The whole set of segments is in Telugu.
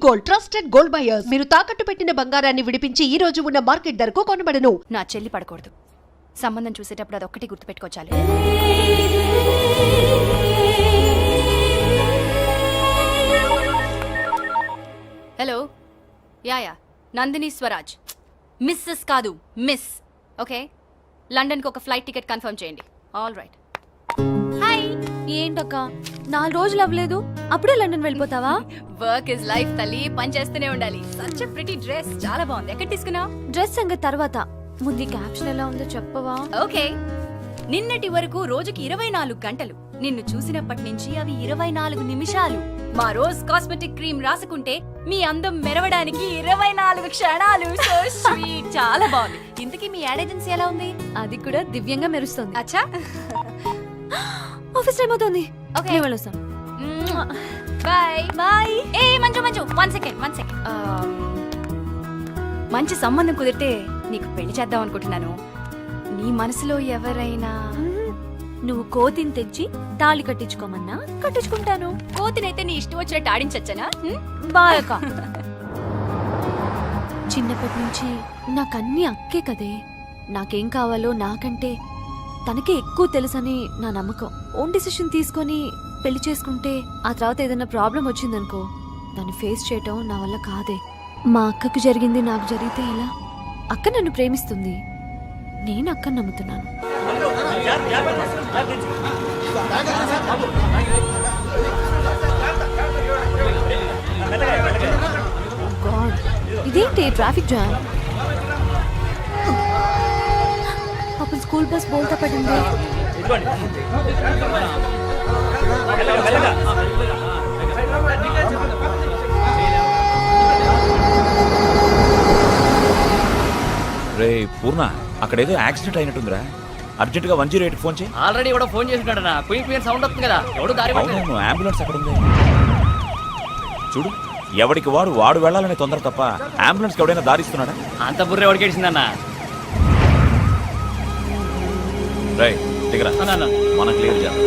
Gold, trusted gold buyers. మీరు తాకట్టు పెట్టిన బంగారాన్ని విడిపించి ఈ రోజు ఉన్న మార్కెట్ ధరకు కొనబడను. నా చెల్లి పడకూడదు. సంబంధం చూసేటప్పుడు అదొక్కటి గుర్తుపెట్టుకోవాలి. Hello, yeah Nandini Swaraj. Mrs కాదు, మిస్. ఓకే, లండన్కి ఒక ఫ్లైట్ టికెట్ కన్ఫర్మ్ చేయండి. All right. హాయ్. ఏంటక్క 4 రోజులు అవ్వలేదు, అప్పుడే లండన్ వెళ్ళిపోతావా? వర్క్ ఇస్ లైఫ్ తల్లి, పని చేస్తూనే ఉండాలి. సచ్ ఎ ప్రిటీ డ్రెస్, చాలా బాగుంది. ఎక్కడ తీసుకున్నావు? డ్రెస్ సంగతి తర్వాత, ముందు క్యాప్షన్ ఎలా ఉందో చెప్పవా? ఓకే, నిన్నటి వరకు రోజుకి 24 గంటలు, నిన్ను చూసినప్పటి నుంచి అవి 24 నిమిషాలు. మా రోజ్ కాస్మెటిక్ క్రీమ్ రాసుకుంటే మీ అందం మెరవడానికి 24 క్షణాలు. సో స్వీట్, చాలా బాగుంది. ఇంతకీ మీ యాడ్ ఏజెన్సీ ఎలా ఉంది? అది కూడా దివ్యంగా మెరుస్తుంది. అచ్చా, ఆఫీస్ టైం అవుతుంది. ఓకే, నేను వెళ్ళొస్తాం. Bye bye. ఏ మంజు, 1 సెకండ్. మంచి సంబంధం కుదిరితే నీకు పెళ్లి చేద్దాం అనుకుంటున్నాను. నీ మనసులో ఎవరైనా? నువ్వు కోతిని తెచ్చి తాళి కట్టించుకోమన్నా కట్టించుకుంటాను. కోతినైతే నీ ఇష్టం వచ్చినట్టు ఆడించొచ్చనా? బాయక. చిన్నప్పటి నుంచి నాకన్నీ అక్కే కదే. నాకేం కావాలో నాకంటే తనకే ఎక్కువ తెలుసని నా నమ్మకం. ఓన్ డిసిషన్ తీసుకొని పెళ్లి చేసుకుంటే ఆ తర్వాత ఏదైనా ప్రాబ్లం వచ్చిందనుకో, దాన్ని ఫేస్ చేయటం నా వల్ల కాదే. మా అక్కకు జరిగింది నాకు జరిగితే ఎలా? అక్క నన్ను ప్రేమిస్తుంది, నేను అక్కను నమ్ముతున్నాను. గాడ్, ఇదేంటి ట్రాఫిక్ జామ్? పాపం స్కూల్ బస్ బోల్తా పడింది. రే పూర్ణ, అక్కడేదో యాక్సిడెంట్ అయినట్టుందిరా. అర్జెంట్ గా 108 ఫోన్ చేయి. ఆల్రెడీ కూడా ఫోన్ చేస్తున్నాడన్నా. క్విక్ సౌండ్ వస్తుంది కదా, ఎవడు దారి అవును, అంబులెన్స్ అక్కడ ఉంది చూడు. ఎవడికి వాడు వెళ్ళాలనే తొందర తప్ప అంబులెన్స్ కి ఎవడైనా దారిస్తున్నాడా? అంత బుర్ర ఎవడికి ఏడిసిందన్నా? రై దిగరా, మనం క్లియర్ చేద్దాం.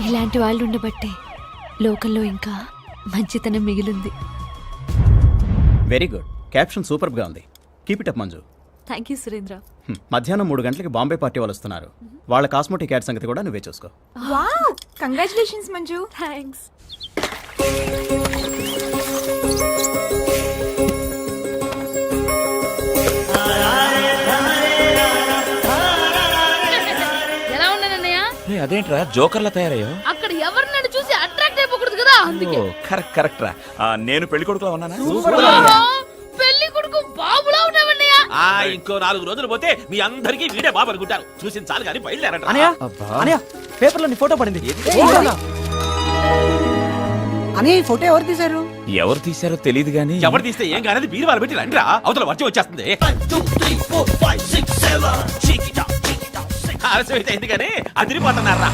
ఇలాంటి వాళ్ళు ఉండబట్టే లోకల్లో ఇంకా మంచితనం మిగిలింది. వెరీ గుడ్, క్యాప్షన్ సూపర్ గా ఉంది. Keep it up Manju. Thank you Surendra. మధ్యాహ్నం 3 గంటలకి బాంబే పార్టీ వాళ్ళు వస్తున్నారు. వాళ్ళ కాస్మోటిక్ యాడ్ సంగతి కూడా నువ్వే చూసుకో. Wow, congratulations Manju. థ్యాంక్స్. ఎలా ఉన్నానన్నయ్య? అదేంట్రా జోకర్లా తయారయ్యో? అక్కడ ఎవరు నన్ను చూసి అట్రాక్ట్ అయిపోకూడదు కదా, అందుకే. కరెక్ట్ రా. నేను పెళ్లి కొడుకులా ఉన్నానా? పెళ్లి కొడుకు బాబులా ఉన్నావన్నయ్య. ఇంకో 4 రోజులు పోతే మీ అందరికీ వీడే బాబు అనుకుంటారు. చూసిన చాలు కానీ బయలుదేరండి. అనయ్య, పేపర్ లో నీ ఫోటో పడింది. అనే ఫోటో ఎవరు తీశారు? ఎవరు తీశారో తెలియదు గానీ ఎవరు తీస్తే ఏం కానది బీరువాలు పెట్టి రండిరా, అవతల వర్షం వచ్చేస్తుంది. ఆలస్యం అయితే అయింది కానీ అదిరిపోతున్నారా.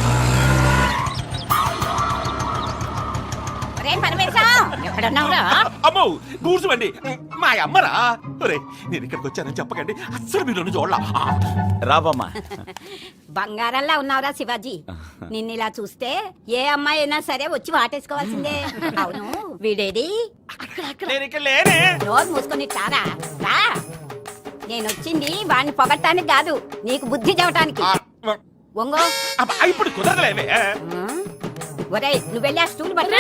అమ్మో కూర్చోండి, మా అమ్మరా. నేను ఇక్కడికి వచ్చానని చెప్పకండి, అస్సలు మీరు చూడలా. రాబమ్మా. బంగారంలా ఉన్నావురా శివాజీ. నిన్ను ఇలా చూస్తే ఏ అమ్మాయి అయినా సరే వచ్చి వాటేసుకోవాల్సిందే. అవును, వీడేది? నేను ఇక్కడ లేనే. నోరు మూసుకొని తారా రా. నేను వచ్చింది వాడిని పొగట్టానికి కాదు, నీకు బుద్ధి చెప్పటానికి. ఒంగో. ఇప్పుడు కుదరలేవే. ఒరేయ్, నువ్వు వెళ్ళి ఆ స్టూల్ పట్టు.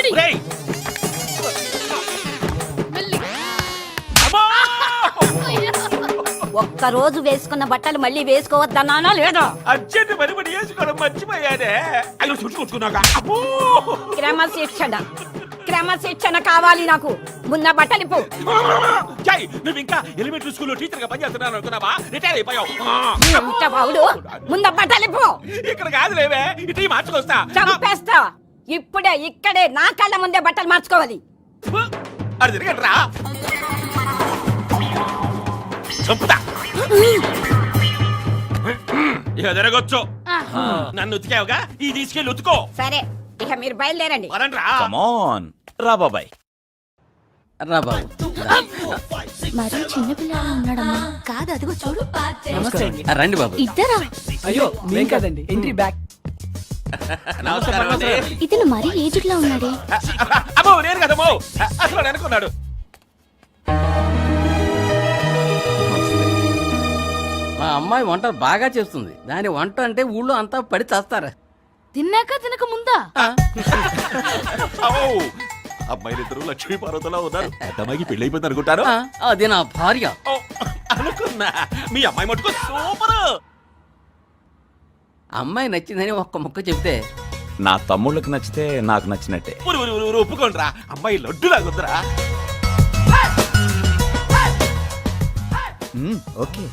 ఒక్క రోజు వేసుకున్న బట్టలు మళ్ళీ వేసుకోవద్దన్నానో లేదో? అర్జెంట్ పని పని వేసుకోవడం మర్చిపోయానే. అయ్యో చుట్టుకొచ్చుకున్నాక క్రమశిక్షణ కావాలి నాకు. ముందు బట్టలు ఇప్పు. నువ్వు ఇంకా ఎలిమెంటరీ స్కూల్లో టీచర్ గా పనిచేస్తున్నాను అనుకున్నావా? రిటైర్ అయిపోయావు. ఎంత బావుడు, ముందు బట్టలు ఇప్పు. ఇక్కడ కాదు లేవే, ఇటీ మార్చుకొస్తా. చంపేస్తా. ఇప్పుడే ఇక్కడే నా కళ్ళ ముందే బట్టలు మార్చుకోవాలి. అది తిరగండి రా. చంపుతా. ఇక తిరగొచ్చు. నన్ను ఉతికావుగా, ఈ తీసుకెళ్ళి ఉతుకో. సరే, ఇక మీరు బయలుదేరండి. వరండ్రా. కమాన్ రా బాబాయ్. రా బాబు. మరీ చిన్నపిల్లలా ఉన్నాడమ్మా. కాదు, అదిగో చూడు. రండి బాబు. ఇద్దరా? అయ్యో మేం కదండి, ఎంట్రీ బ్యాక్. నమస్కారం అండి. ఇతను మరీ ఏజ్డ్ లా ఉన్నాడే. అమ్మో నేను కదమ్మో, అసలు అనుకున్నాడు. మా అమ్మాయి వంట బాగా చేస్తుంది. దాని వంట అంటే ఊళ్ళో అంతా పడి చేస్తారు. తిన్నాక తినక ముందా? అమ్మో, అమ్మాయిలిద్దరూ లక్ష్మీ పార్వతిలా ఉన్నారు. పెద్దమ్మాయికి పెళ్లి అయిపోయింది అనుకుంటారు. అది నా భార్య. ఓ, అనుకున్నా. మీ అమ్మాయి మటుకు సూపర్. అమ్మాయి నచ్చిందని ఒక్క ముక్క చెప్తే నా తమ్ముళ్ళకి నచ్చితే నాకు నచ్చినట్టే. ఒప్పుకోండిరా, అమ్మాయి లడ్డులాగుందిరా. Okay.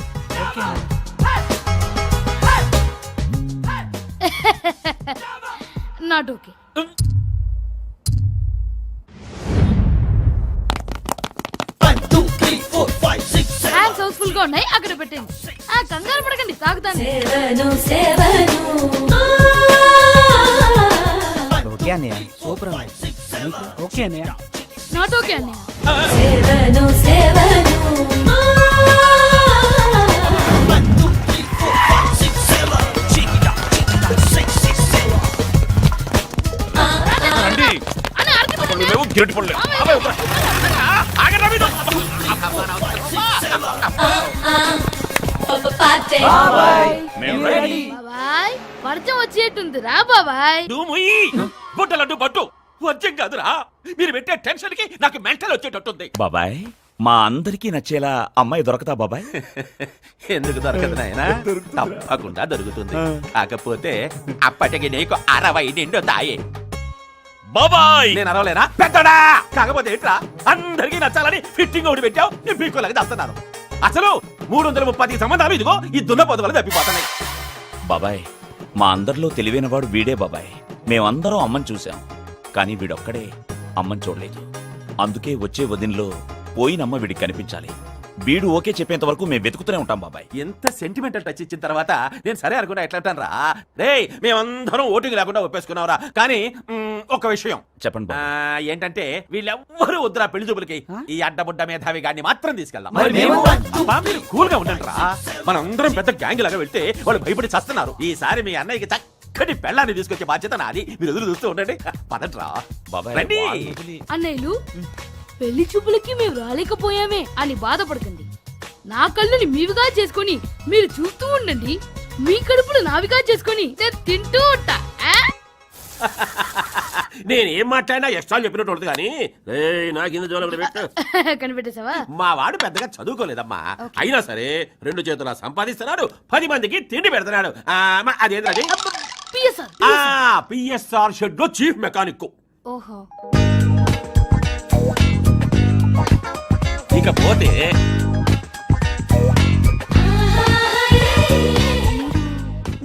Not okay. Hands houseful గా ఉన్నాయి, అక్కడ పెట్టండి. కంగారు పడకండి, తాగుతాను. ఓకే అన్నయ్య, సూపర్ ఓకే అన్నయ్య. నాట్ ఓకే అన్నయ్య. రండి. అన్న, అరటి పళ్ళు పళ్ళు లేవు, గిరటి పళ్ళు లేవు. అబ్బాయి, వద్దురా. ఆగండి మీరు. మేము ready. బాబాయ్, వర్షం వచ్చేట్టుంది రా బాబాయ్. నువ్వు ముయ్యి. బుట్టలడ్డు పట్టు. వర్జం కాదురా, మీరు పెట్టే టెన్షన్ కి నాకు మెంటల్ వచ్చేటట్టుంది. బాబాయ్, మా అందరికీ నచ్చేలా అమ్మాయి దొరకతా బాబాయ్? ఎందుకు దొరకదు నాయన? తప్పకుండా దొరుకుతుంది. కాకపోతే అప్పటికి నీకు 60 నిండు తాయే. బాబాయ్ నేను అరవలేనా? పెద్దడా. కాకపోతే ఏంట్రా, అందరికీ నచ్చాలని ఫిట్టింగ్ ఒకటి పెట్టావు. నేను పీకోలాగా దాస్తున్నాను. అసలు 330 సంబంధాలు ఇదిగో ఈ దున్నపోతు వల్ల తప్పిపోతున్నాయి. బాబాయ్, మా అందరిలో తెలివైన వాడు వీడే బాబాయ్. మేమందరం అమ్మని చూసాం, కానీ వీడొక్కడే అమ్మని చూడలేదు. అందుకే వచ్చే వదినలో పోయినమ్మ వీడికి కనిపించాలి. వీడు ఓకే చెప్పేంత వరకు మేము వెతుకుతూనే ఉంటాం బాబాయ్. ఎంత సెంటిమెంటల్ టచ్ ఇచ్చిన తర్వాత నేను సరే అనుకున్నా ఎట్లా అంటాను రా. రేయ్, మేమందరం ఓటింగ్ లేకుండా ఒప్పేసుకున్నావురా. కానీ ఒక విషయం చెప్పండి బాబాయ్. ఏంటంటే వీళ్ళెవ్వరూ వద్దురా పెళ్లి చూపులకి. ఈ అడ్డబుడ్డ మేధావి గాన్ని మాత్రం తీసుకెళ్దాం. మీరు కూల్ గా ఉండండి రా. మనందరం పెద్ద గ్యాంగ్ లాగా వెళ్తే వాళ్ళు భయపడి చస్తున్నారు. ఈసారి మీ అన్నయ్యకి చక్కటి పెళ్ళాన్ని తీసుకొచ్చే బాధ్యత నాది. మీరు ఎదురు చూస్తూ ఉండండి. పదండ్రా బాబాయ్, రండి. అన్నయ్యలు, పెళ్లి చూపులకి మేము రాలేకపోయామే అని బాధపడకండి. నా కళ్ళని మీవిగా చేసుకొని మీరు చూస్తూ ఉండండి. మీ కడుపులు నావిగా చేసుకొని నేను తింటూ ఉంటా. నేనేం మాట్లాడినా ఎక్స్ట్రా చెప్పినట్టు ఉంటుంది కానీ నాకు ఇంత జోలు పెట్టు. కనిపెట్టేసావా? మా వాడు పెద్దగా చదువుకోలేదమ్మా. అయినా సరే 2 చేతులా సంపాదిస్తున్నాడు, 10 మందికి తిండి పెడుతున్నాడు. అదేంటది? పిఎస్ఆర్ షెడ్ లో చీఫ్ మెకానిక్. ఓహో. ఇకపోతే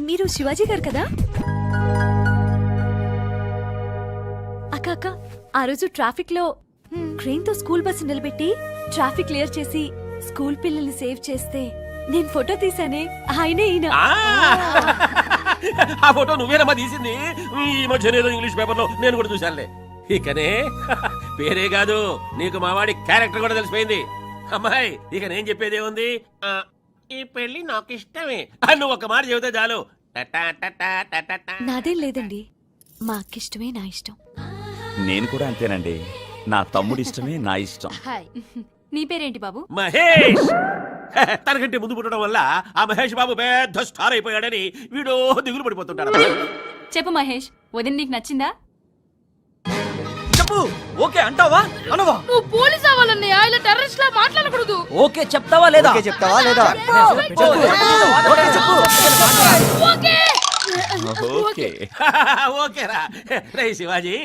మీరు శివాజీ గారు కదా? అక్క అక్క, ఆ రోజు ట్రాఫిక్ లో ట్రైన్ తో స్కూల్ బస్సు నిలబెట్టి ట్రాఫిక్ క్లియర్ చేసి స్కూల్ పిల్లల్ని సేవ్ చేస్తే నేను ఫోటో తీసానే, ఆయనే ఈయన. ఆ ఫోటో నువ్వేనమ్మా తీసింది? ఈ మధ్య ఏదో ఇంగ్లీష్ పేపర్ లో నేను కూడా చూశానులే. ఇకనే పేరే కాదు, నీకు మావాడి క్యారెక్టర్ కూడా తెలిసిపోయింది. అమ్మాయి, ఇక నేను చెప్పేదే ఉంది. ఈ పెళ్లి నాకు ఇష్టమే నువ్వు ఒక మాట చెబితే చాలు. నాదేం లేదండి, మా అక్కిష్టమే నా ఇష్టం. నేను కూడా అంతేనండి. నా తమ్ముడి ఇష్టమే నా ఇష్టం. హాయ్, నీ పేరేంటి బాబు? మహేష్. తనకంటే ముందు పుట్టడం వల్ల ఆ మహేష్ బాబు పెద్ద స్టార్ అయిపోయాడని వీడు దిగులు పడిపోతుంటాడు. చెప్పు మహేష్, వదిన నీకు నచ్చిందా? చెప్పు. ఓకే అంటావా అనవా? నువ్వు పోలీస్ అవ్వాలన్నయ్య, ఇలా టెర్రరిస్ట్ లా మాట్లాడకూడదు. ఓకే చెప్తావా లేదా? చెప్తావా లేదా? ఓకే ఓకేరా. రే శివాజీ,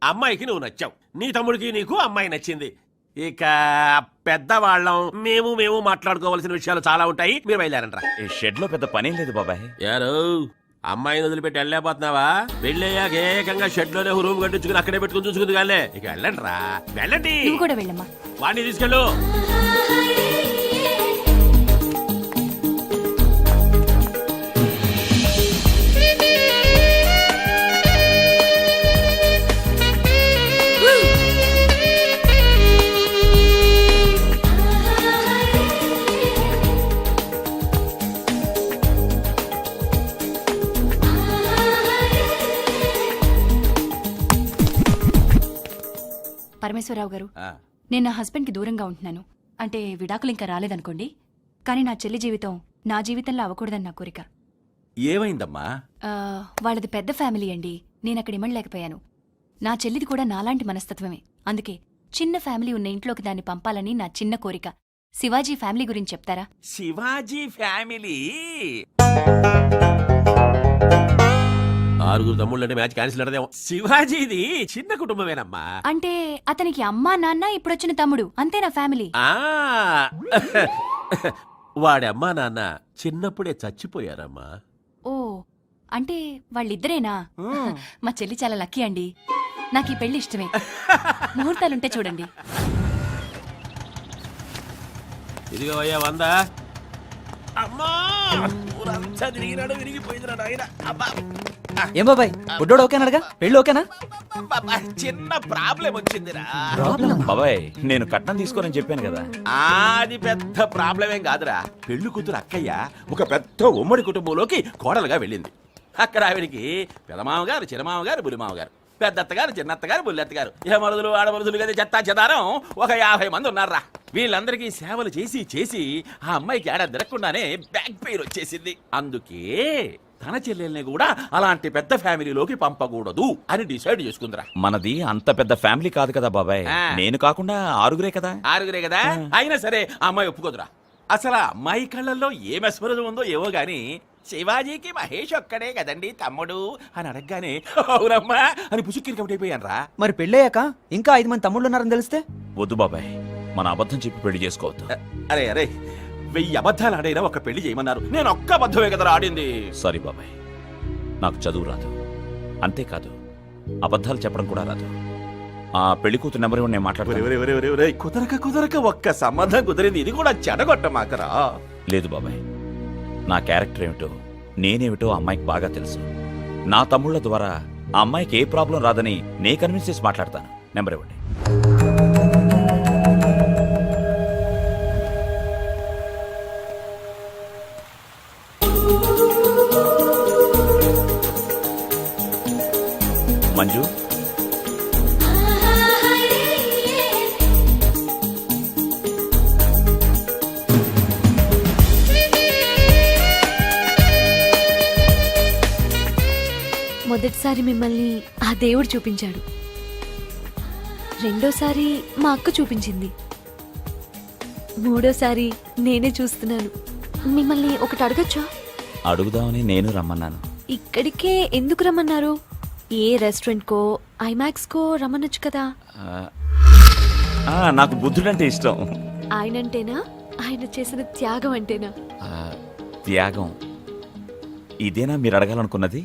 అమ్మాయికి నువ్వు నచ్చావు, నీ తమ్ముడికి నీకు అమ్మాయి నచ్చింది. ఇక పెద్దవాళ్ళం మేము మాట్లాడుకోవాల్సిన విషయాలు చాలా ఉంటాయి. మీరు బయలుదేరంట్రా. ఈ షెడ్ లో పెద్ద పనేం లేదు బాబాయ్. యారు అమ్మాయిని వదిలిపెట్టి వెళ్ళలేకపోతున్నావా? వెళ్ళయ్యాక ఏకంగా షెడ్ లోనే రూమ్ కట్టించుకుని అక్కడే పెట్టుకుని చూసుకుంది కానీ ఇక వెళ్ళండి రా, వెళ్ళండి. నువ్వు కూడా వెళ్ళమ్మా. వాడిని తీసుకెళ్ళు. పరమేశ్వరరావు గారు, నేను నా హస్బెండ్ కి దూరంగా ఉంటున్నాను. అంటే విడాకులు ఇంకా రాలేదనుకోండి, కానీ నా చెల్లి జీవితం నా జీవితంలో అవ్వకూడదని నా కోరిక. ఏమైందమ్మా? వాళ్ళది పెద్ద ఫ్యామిలీ అండి. నేను అక్కడ ఇమ్మడలేకపోయాను. నా చెల్లిది కూడా నాలాంటి మనస్తత్వమే. అందుకే చిన్న ఫ్యామిలీ ఉన్న ఇంట్లోకి దాన్ని పంపాలని నా చిన్న కోరిక. శివాజీ ఫ్యామిలీ గురించి చెప్తారా? శివాజీ ఫ్యామిలీ 6 తమ్ముళ్ళు అంటే మ్యాచ్ క్యాన్సిల్ అడదేమో. శివాజీది చిన్న కుటుంబమేనమ్మా. అంటే అతనికి అమ్మా నాన్న ఇప్పుడొచ్చిన తమ్ముడు అంతే నా ఫ్యామిలీ. ఆ వాడి అమ్మా నాన్న చిన్నప్పుడే చచ్చిపోయారమ్మా. ఓ, అంటే వాళ్ళిద్దరేనా? మా చెల్లి చాలా లక్కీ అండి. నాకు ఈ పెళ్లి ఇష్టమే. ముహూర్తాలుంటే చూడండి. ఇదిగో అయ్యా 100. అమ్మా ఊరంతా తిరిగినాడు, విరిగిపోయిందిరా నాయన. అబ్బా ఏం బాబాయ్, బుడ్డోడు ఓకేనాడుగా? పెళ్ళి ఓకేనా? చిన్న ప్రాబ్లం వచ్చిందిరా. బాబాయ్, నేను కట్నం తీసుకోనని చెప్పాను కదా. అది పెద్ద ప్రాబ్లం ఏం కాదురా. పెళ్లి కూతురు అక్కయ్య ఒక పెద్ద ఉమ్మడి కుటుంబంలోకి కోడలుగా వెళ్ళింది. అక్కడ ఆవిడికి పెదమామగారు, చిన్నమామగారు, బులిమామగారు, పెద్దత్తగారు, చిన్నత్తగారు, బుల్లెత్తగారు, మరుదులు, ఆడమరుదులు కదా చెత్తా చెదారం ఒక 50 మంది ఉన్నారా. వీళ్ళందరికీ సేవలు చేసి చేసి ఆ అమ్మాయికి ఏడాది తిరగకుండానే బ్యాక్ పెయిన్ వచ్చేసింది. అందుకే తన చెల్లెల్ని కూడా అలాంటి పెద్ద ఫ్యామిలీలోకి పంపకూడదు అని డిసైడ్ చేసుకుందిరా. మనది అంత పెద్ద ఫ్యామిలీ కాదు కదా బాబాయ్. నేను కాకుండా 6 కదా. 6 కదా. అయినా సరే ఆ అమ్మాయి ఒప్పుకోదురా. అసలు ఆ అమ్మాయి కళ్ళల్లో ఏ మెస్మరిజం ఉందో ఏవో గాని శివాజీకి మహేష్ ఒక్కడే కదండి తమ్ముడు అని అడగగానే అవునమ్మా అని పుసుక్కిరి కమిటైపోయాను రా. మరి పెళ్ళయ్యాక ఇంకా 5 మంది తమ్ముళ్ళు ఉన్నారని తెలిస్తే? వద్దు బాబాయ్, మన అబద్ధం చెప్పి పెళ్లి చేసుకోవద్దు. అరే అరే 1000 అబద్ధాలు ఆడైనా ఒక పెళ్లి చేయమన్నారు. నేను ఒక్క అబద్ధమే కదా ఆడింది. సారీ బాబాయ్, నాకు చదువు రాదు, అంతేకాదు అబద్ధాలు చెప్పడం కూడా రాదు. ఆ పెళ్లి కూతురు నెంబర్ ఇవ్వండి, నేను మాట్లాడుతాను. కుదరక ఒక్క సంబంధం కుదిరింది, ఇది కూడా చెడగొట్టమాకరా. లేదు బాబాయ్, నా క్యారెక్టర్ ఏమిటో నేనేమిటో ఆ అమ్మాయికి బాగా తెలుసు. నా తమ్ముళ్ళ ద్వారా ఆ అమ్మాయికి ఏ ప్రాబ్లం రాదని నే కన్విన్స్ చేసి మాట్లాడతాను. నెంబర్ ఇవ్వండి. మంజు, మొదటిసారి మిమ్మల్ని ఆ దేవుడు చూపించాడు. రెండోసారి మా అక్క చూపించింది. మూడోసారి నేనే చూస్తున్నాను. మిమ్మల్ని ఒకటి అడగచ్చా? అడుగుదామని నేను రమ్మన్నాను. ఇక్కడికే ఎందుకు రమ్మన్నారు? ఏ రెస్టారెంట్కో ఐమాక్స్కో రమ్మనొచ్చు కదా. నాకు బుద్ధుడంటే ఇష్టం. ఆయనంటేనా? ఆయన చేసిన త్యాగం అంటేనా? త్యాగం ఇదేనా మీరు అడగాలనుకున్నది?